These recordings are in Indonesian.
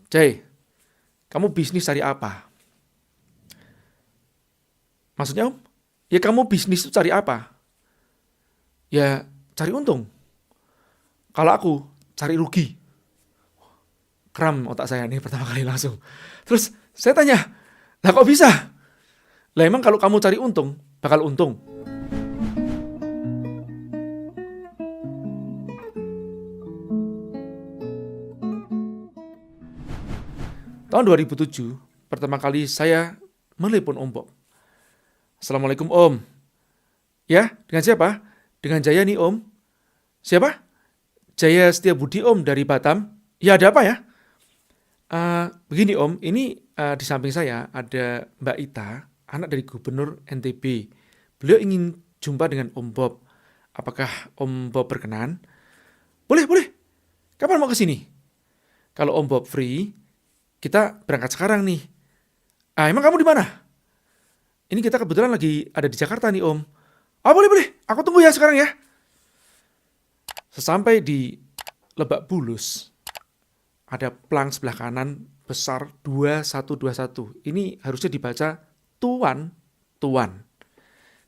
Jay, kamu bisnis cari apa? Maksudnya Om? Ya kamu bisnis itu cari apa? Ya cari untung. Kalau aku cari rugi. Kram otak saya nih pertama kali langsung. Terus saya tanya, lah kok bisa? Lah emang kalau kamu cari untung, bakal untung. Tahun 2007, pertama kali saya menelepon Om Bob. Assalamualaikum Om. Ya, dengan siapa? Dengan Jaya nih Om. Siapa? Jaya Setiabudi Om dari Batam. Ya ada apa ya? Begini Om, ini di samping saya ada Mbak Ita, anak dari Gubernur NTB. Beliau ingin jumpa dengan Om Bob. Apakah Om Bob berkenan? Boleh, boleh. Kapan mau ke sini? Kalau Om Bob free, kita berangkat sekarang nih. Emang kamu di mana? Ini kita kebetulan lagi ada di Jakarta nih Om. Boleh, boleh. Aku tunggu ya sekarang ya. Sesampai di Lebak Bulus, ada plang sebelah kanan besar 2121. Ini harusnya dibaca Tuan, Tuan.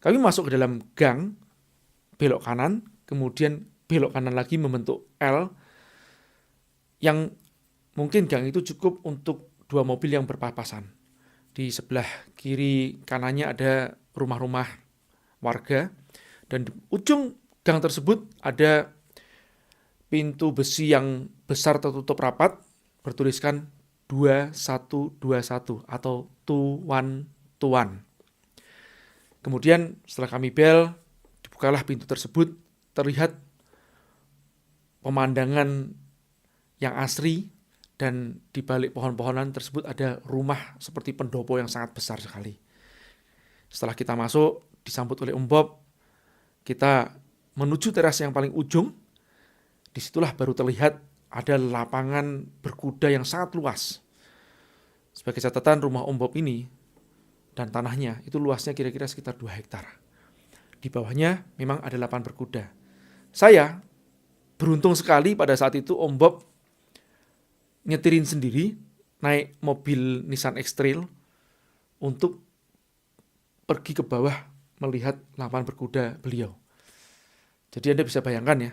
Kami masuk ke dalam gang, belok kanan, kemudian belok kanan lagi membentuk L, yang mungkin gang itu cukup untuk 2 mobil yang berpapasan. Di sebelah kiri kanannya ada rumah-rumah warga, dan di ujung gang tersebut ada pintu besi yang besar tertutup rapat, bertuliskan 2121 atau Tuan Tuan. Kemudian setelah kami bel, dibukalah pintu tersebut, terlihat pemandangan yang asri, dan di balik pohon-pohonan tersebut ada rumah seperti pendopo yang sangat besar sekali. Setelah kita masuk, disambut oleh Om Bob, kita menuju teras yang paling ujung. Disitulah baru terlihat ada lapangan berkuda yang sangat luas. Sebagai catatan, rumah Om Bob ini dan tanahnya itu luasnya kira-kira sekitar 2 hektar. Di bawahnya memang ada lapangan berkuda. Saya beruntung sekali pada saat itu Om Bob nyetirin sendiri, naik mobil Nissan X-Trail untuk pergi ke bawah melihat lapangan berkuda beliau. Jadi Anda bisa bayangkan ya,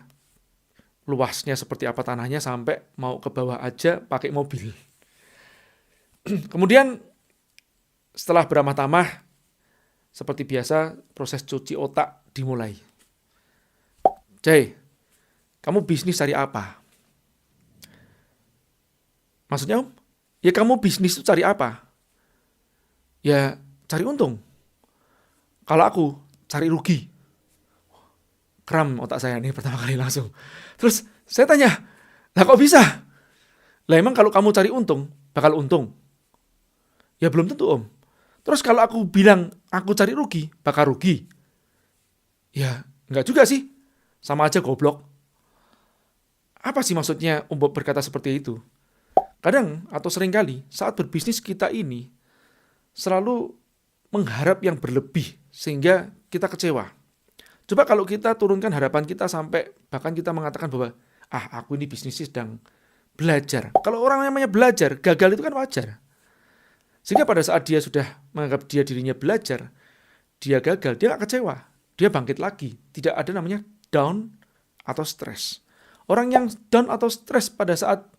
luasnya seperti apa tanahnya sampai mau ke bawah aja pakai mobil. Kemudian setelah beramah tamah, seperti biasa proses cuci otak dimulai. Jay, kamu bisnis cari apa? Maksudnya Om? Ya kamu bisnis itu cari apa? Ya cari untung. Kalau aku cari rugi. Kram otak saya nih pertama kali langsung. Terus saya tanya, lah kok bisa? Lah emang kalau kamu cari untung, bakal untung? Ya belum tentu Om. Terus kalau aku bilang aku cari rugi, bakal rugi? Ya enggak juga sih. Sama aja goblok. Apa sih maksudnya Om Bob berkata seperti itu? Kadang atau seringkali saat berbisnis kita ini selalu mengharap yang berlebih sehingga kita kecewa. Coba kalau kita turunkan harapan kita sampai bahkan kita mengatakan bahwa aku ini bisnisnya sedang belajar. Kalau orang namanya belajar, gagal itu kan wajar. Sehingga pada saat dia sudah menganggap dirinya belajar, dia gagal, dia gak kecewa. Dia bangkit lagi. Tidak ada namanya down atau stres. Orang yang down atau stres pada saat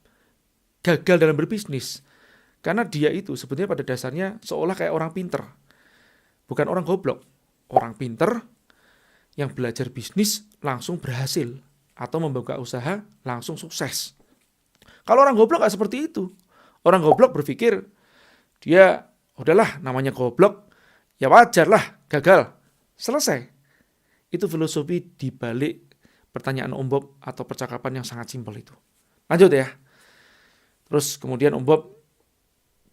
gagal dalam berbisnis, karena dia itu sebetulnya pada dasarnya seolah kayak orang pinter. Bukan orang goblok. Orang pinter yang belajar bisnis langsung berhasil, atau membuka usaha langsung sukses. Kalau orang goblok gak seperti itu. Orang goblok berpikir, dia udahlah namanya goblok, ya wajar lah gagal. Selesai. Itu filosofi di balik pertanyaan Om Bob atau percakapan yang sangat simpel itu. Lanjut ya. Terus kemudian Om Bob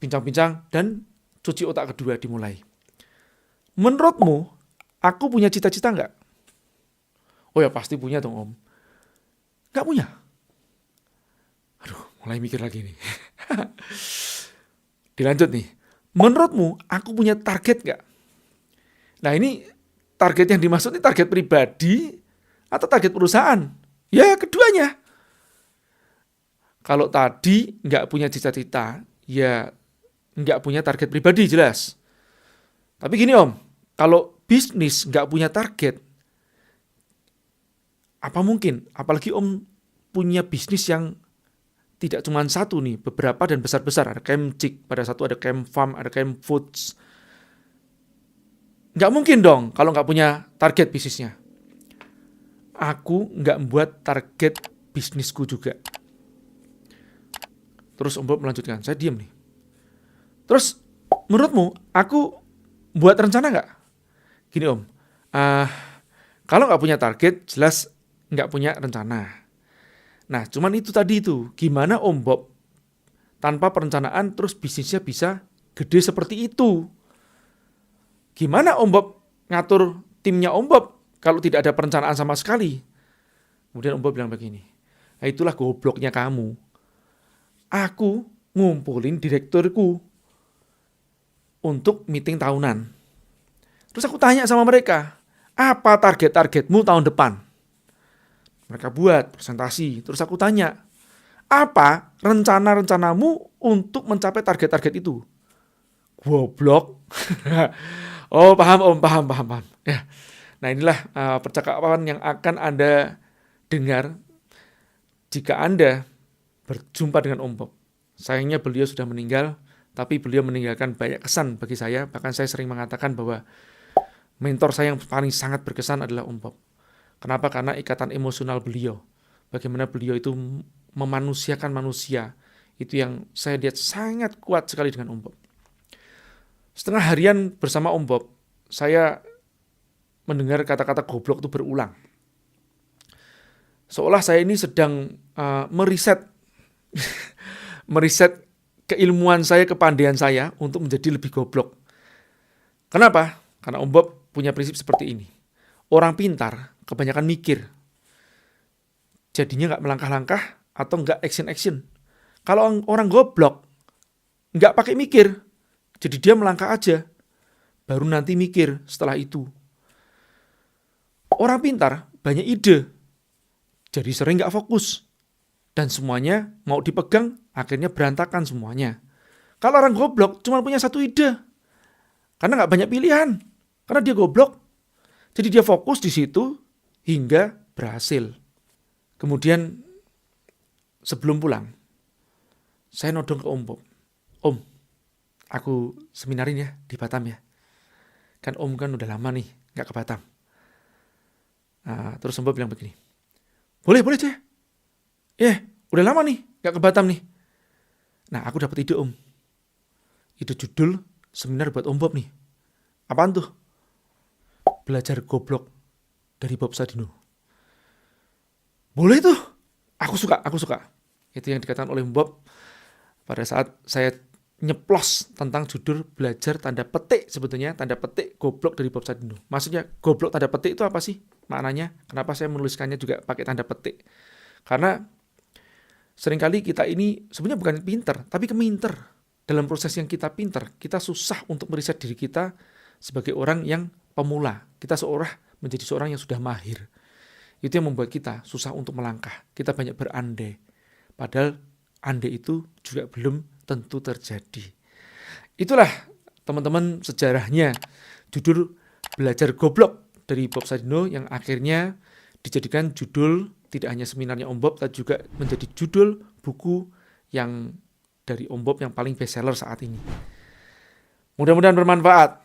bincang-bincang dan cuci otak kedua dimulai. Menurutmu, aku punya cita-cita nggak? Oh ya pasti punya dong Om. Nggak punya? Aduh, mulai mikir lagi nih. Dilanjut nih. Menurutmu, aku punya target nggak? Nah ini target yang dimaksud ini target pribadi atau target perusahaan? Ya keduanya. Kalau tadi nggak punya cita-cita, ya nggak punya target pribadi jelas. Tapi gini Om, kalau bisnis nggak punya target, apa mungkin? Apalagi Om punya bisnis yang tidak cuma satu nih, beberapa dan besar-besar. Ada Kemcik, pada satu ada Kemfarm, ada Kemfoods. Nggak mungkin dong kalau nggak punya target bisnisnya. Aku nggak membuat target bisnisku juga. Terus Om Bob melanjutkan, saya diam nih. Terus menurutmu aku buat rencana nggak? Gini Om, kalau nggak punya target jelas nggak punya rencana. Nah cuman itu tadi itu, gimana Om Bob tanpa perencanaan terus bisnisnya bisa gede seperti itu? Gimana Om Bob ngatur timnya Om Bob kalau tidak ada perencanaan sama sekali? Kemudian Om Bob bilang begini, nah, itulah gobloknya kamu. Aku ngumpulin direkturku untuk meeting tahunan. Terus aku tanya sama mereka, apa target-targetmu tahun depan? Mereka buat presentasi. Terus aku tanya, apa rencana-rencanamu untuk mencapai target-target itu? Goblok. Oh paham Om, paham. Ya. Nah inilah percakapan yang akan Anda dengar jika Anda berjumpa dengan Om Bob. Sayangnya beliau sudah meninggal, tapi beliau meninggalkan banyak kesan bagi saya. Bahkan saya sering mengatakan bahwa mentor saya yang paling sangat berkesan adalah Om Bob. Kenapa? Karena ikatan emosional beliau. Bagaimana beliau itu memanusiakan manusia. Itu yang saya lihat sangat kuat sekali dengan Om Bob. Setengah harian bersama Om Bob, saya mendengar kata-kata goblok itu berulang. Seolah saya ini sedang meriset keilmuan saya, kepandaian saya untuk menjadi lebih goblok. Kenapa? Karena Om Bob punya prinsip seperti ini. Orang pintar kebanyakan mikir. Jadinya nggak melangkah-langkah atau nggak action-action. Kalau orang goblok nggak pakai mikir, jadi dia melangkah aja. Baru nanti mikir setelah itu. Orang pintar banyak ide, jadi sering nggak fokus. Dan semuanya mau dipegang, akhirnya berantakan semuanya. Kalau orang goblok cuma punya satu ide. Karena nggak banyak pilihan. Karena dia goblok. Jadi dia fokus di situ hingga berhasil. Kemudian sebelum pulang, saya nodong ke Om Bob. Om, aku seminarin ya di Batam ya. Kan Om kan udah lama nih nggak ke Batam. Nah, terus Om Bob bilang begini. Boleh aja. Udah lama nih gak ke Batam nih. Nah aku dapat ide Om. Ide judul seminar buat Om Bob nih. Apaan tuh? Belajar goblok dari Bob Sadino. Boleh tuh. Aku suka. Itu yang dikatakan oleh Om Bob pada saat saya nyeplos tentang judul belajar tanda petik, sebetulnya tanda petik goblok dari Bob Sadino. Maksudnya goblok tanda petik itu apa sih maknanya? Kenapa saya menuliskannya juga pakai tanda petik? Karena seringkali kita ini sebenarnya bukan pinter, tapi keminter. Dalam proses yang kita pinter, kita susah untuk meriset diri kita sebagai orang yang pemula. Kita menjadi seorang yang sudah mahir. Itu yang membuat kita susah untuk melangkah. Kita banyak berandai. Padahal andai itu juga belum tentu terjadi. Itulah teman-teman sejarahnya judul belajar goblok dari Bob Sadino yang akhirnya dijadikan judul tidak hanya seminarnya Om Bob, tapi juga menjadi judul buku yang dari Om Bob yang paling bestseller saat ini. Mudah-mudahan bermanfaat.